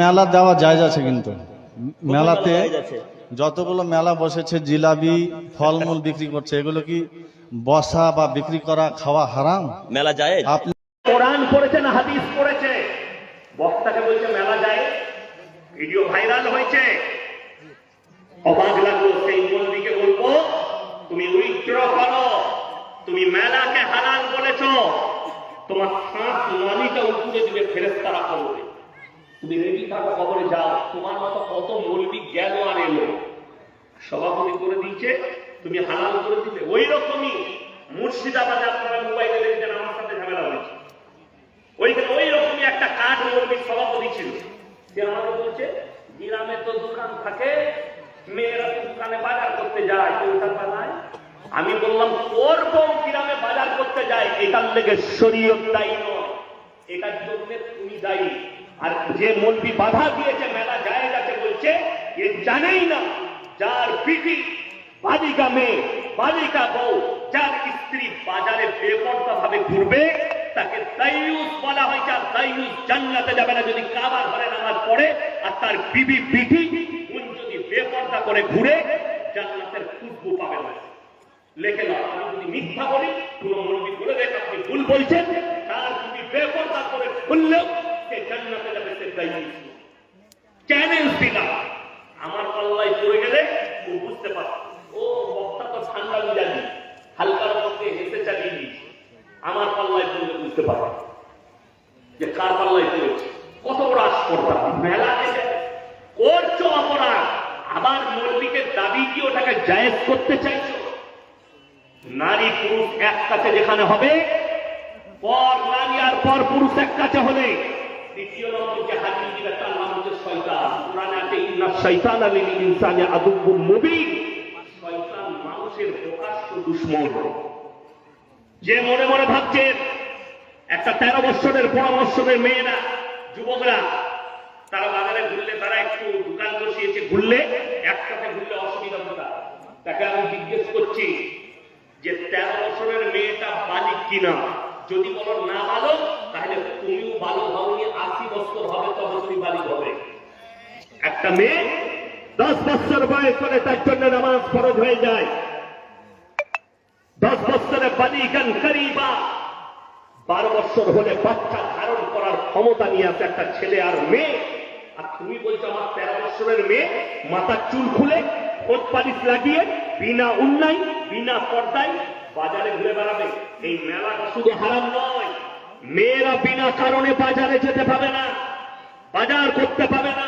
মেলা দেওয়া জায়েজ আছে, কিন্তু মেলাতে যতগুলো মেলা বসেছে জিলাপি ফলমূল বিক্রি করছে, এগুলো কি বসা বা বিক্রি করা খাওয়া হারাম? মেলা জায়েজ? আপনি কোরআন পড়েছে না হাদিস পড়েছে? বক্তাকে বলছে মেলা যায়, ভিডিও ভাইরাল হয়েছে, অবাক লাগলো। সেই মৌলবীকে বলবো তুমি উইথড্র করো, তুমি মেলাকে হালাল বলেছো, তোমার শ্বাস নালীটা উপরে দিবে ফেরেশতারা করবে, তুমি রেডি থাকো, কবরে যাও। তোমার মতো কত মৌলবী গেল আর এলো, সভাপতি করে দিয়েছে, তুমি হালাল করে দিলে। ওই রকমই মুর্শিদাবাদে আপনারা মোবাইলে দেখছেন, আমার সাথে ঝামেলা হয়েছে, ওইখানে ওই রকমই একটা কাঠ মৌলবীর সভাপতি ছিল। সে আমাকে বলছে গ্রামে তো দোকান থাকে, মেয়েরা দোকানে বাজার করতে যায়, পয়সা পায়। আমি বললাম ওর বোন গ্রামে বাজার করতে যায়, এটার লেগে শরীয়ত দায়ী নয়, এটার জন্য তুমি দায়ী। আর যে মৌলবী বাধা দিয়েছে মেলা জায়েজ আছে বলছে, এ জানেই না যার বিটি বালিকা মেয়ে বালিকা বউ, যার স্ত্রী বাজারে বেপরদা ভাবে ঘুরবে তাকে দায়ুস বলা হয়েছে। আর দায়ুস জান্নাতে যাবে না যদি কাবা ঘরে নামাজ পড়ে, আর তার বিবি বিটি যদি বেপরদা করে ঘুরে জান্নাতের খুশবু পাবে না। লেখে না, আমি যদি মিথ্যা বলি কোন মৌলবী বলে দেখ আপনি ভুল বলছেন, তার বিবি বেপরদা করে ঘুরলেও সে জান্নাতে যাবে, সে দায়ুস। চ্যালেঞ্জ দিলাম, আমার পাল্লায় পড়ে গেলে ও বুঝতে পারবে, ও বক্তা তো ঠান্ডা মিজাজি, হালকার মধ্যে হেসে চালিয়ে দিয়েছে, আমার পাল্লায় পড়লে বুঝতে পারবে যে কার পাল্লায় পড়েছে। কত বড় আস্পর্ধা, মেলা করছো অপরাধ, আবার মৌলবীকে দাবি কি ওটাকে জায়েজ করতে চাইছো? নারী পুরুষ এক কাছে যেখানে হবে, পর নারী আর পর পুরুষ এক কাছে হলে, দ্বিতীয় নম্বর যে হাজির দিবে তার নাম হচ্ছে শয়তান। কোরআনে আছে ইন্না শাইতানা লিল ইনসানি আদুউম মুবিন, শয়তান মানুষের প্রকাশ্য দুশমন। যে মনে মনে ভাবছেন একটা 13 বছরের 15 বছরের মেয়েরা যুবকরা তারা বাজারে ঘুরলে, তারা একটু দোকান বসিয়েছে, ঘুরলে একসাথে ঘুরলে অসুবিধা কোথায়? তাকে আমি জিজ্ঞেস করছি যে 13 বছরের মেয়েটা বালিক কিনা? যদি বলো না বালক, তাহলে তুমিও বালক হওনি, 80 বছর হবে তবে তুমি বালিক হবে। একটা মেয়ে 10 বছর বয়স হলে তার জন্য নামাজ ফরজ হয়ে যায়। 10 বছরে বালিগান করিবা, 12 বছর হলে বাচ্চা ধারণ করার ক্ষমতা নিয়ে আছে একটা ছেলে আর মেয়ে। আর তুমি বলছো আমার 13 বছরের মেয়ে মাথার চুল খুলে ঠোঁট পালিশ লাগিয়ে বিনা উন্নয় বিনা পর্দায় বাজারে ঘুরে বেড়াবে। এই মেলাটা শুধু হারাম নয়, মেয়েরা বিনা কারণে বাজারে যেতে পাবে না, বাজার করতে পাবে না।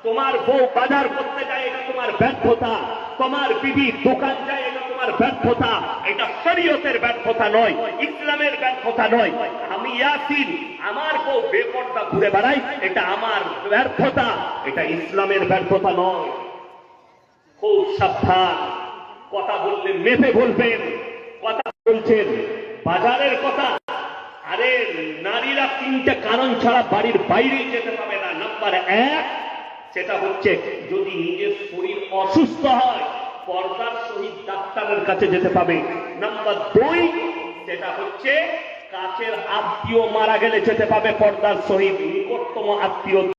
তোমার বউ বাজার করতে যায়, এটা তোমার ব্যর্থতা। তোমার বিবি দোকান যায়, এটা তোমার ব্যর্থতা। এটা শরীয়তের ব্যর্থতা নয়, ইসলামের ব্যর্থতা নয়। আমি ইয়াসিন, আমার বউ বেপরদা ঘুরে বেড়াই, এটা আমার ব্যর্থতা, এটা ইসলামের ব্যর্থতা নয়। খুব সাবধান, কথা বললে মেপে বলবেন। কথা বলছেন বাজারের কথা, আরে নারীরা 3টে কারণ ছাড়া বাড়ির বাইরেই যেতে পাবে না। নাম্বার 1, সেটা হচ্ছে যদি নিজের শরীর অসুস্থ হয়, পর্দার সহিত ডাক্তারের কাছে যেতে পাবে। নাম্বার 2, সেটা হচ্ছে কাছের আত্মীয় মারা গেলে যেতে পাবে পর্দার সহিত, নিকটতম আত্মীয়।